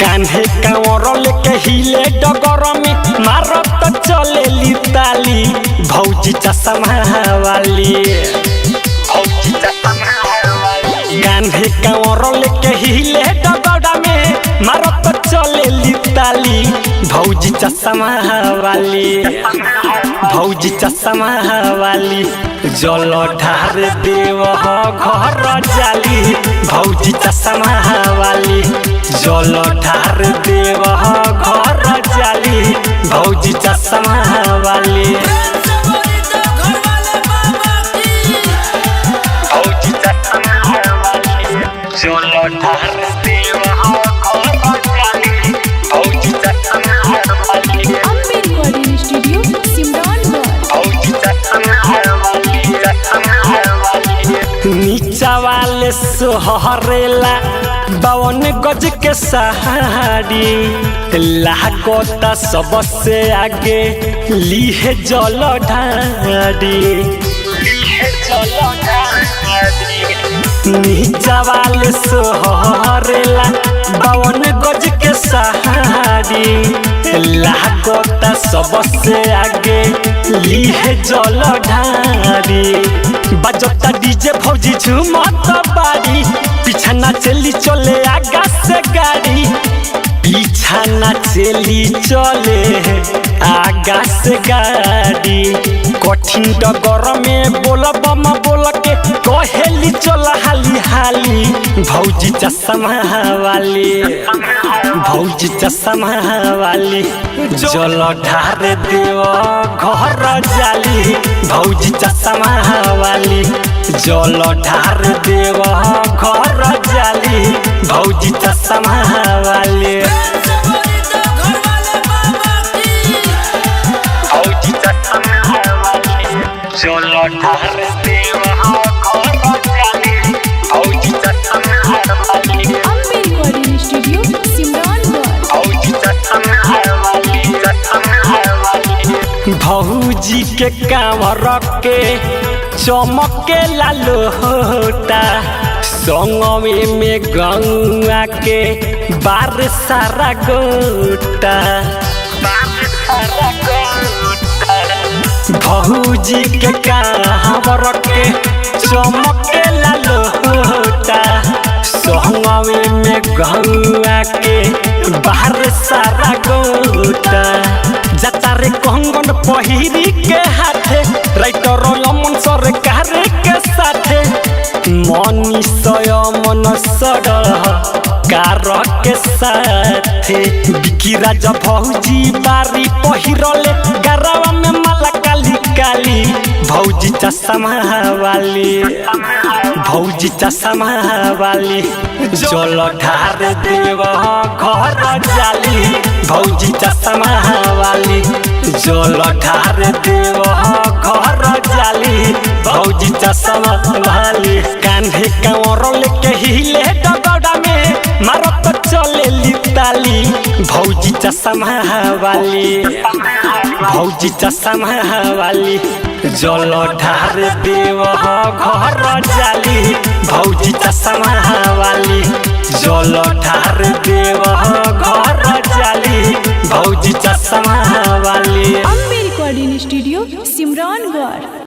कान्हे कांवर लेके हिले डगर में मारत चलेली ताली भौजी चश्मा वाली कान्हे कांवर लेके हिले डगर में मारत चलेली ताली भौजी चश्मा वाली जल ढार देव घर जाली भौजी चश्मा वाली जल ढार देव घर जाली भौजी चश्मा वाली भौजी चश्मा वाली जल ढार देव घर जाली भौजी चश्मा वाली नीचा वाले सोहरेला 52 गज के साड़ी लागता सबसे आगे लीहे जल ढारी नीचा वाले सोहरेला 52 गज के साड़ी लागता सबसे आगे लीहे जल ढारी बजता डीजे भौजी झूमत बारी पीछा ना चली चले आगा से गाड़ी पीछा ना चली चले आगा से गाड़ी कठिन डगर में बोल बम बोल के कहेली चल हाली हाली भौजी चश्मा वाली जल ढार देव घर जाली भौजी चश्मा वाली जल ढार देव घर जाली भौजी चश्मा वाली भौजी चश्मा वाली जल ढार देव घर जाली भौजी चश्मा वाली भौजी के कांवर के चमके लालोटा संगमे में गंगा के बार सारा गोटा भौजी के कांवर के चमके लालोटा संगमे में गंगा के बार सारा गोटा जतारे कंगन पहिरी के हाथे राइटर लमन सरकार के साथे मनीषय मन सर कार के साथे विकी राज भौजी बारी पहिरले गरावा में माला काली काली भौजी चश्मा वाली जल ढार देव घर जाली भौजी चश्मा वाली जल ढार देव घर जाली भौजी चश्मा वाली कान्हे कांवर लेके हिले डगड़ा में मारत चलेली ताली भौजी चश्मा वाली जल ढार देव घर जाली भौजी चश्मा वाली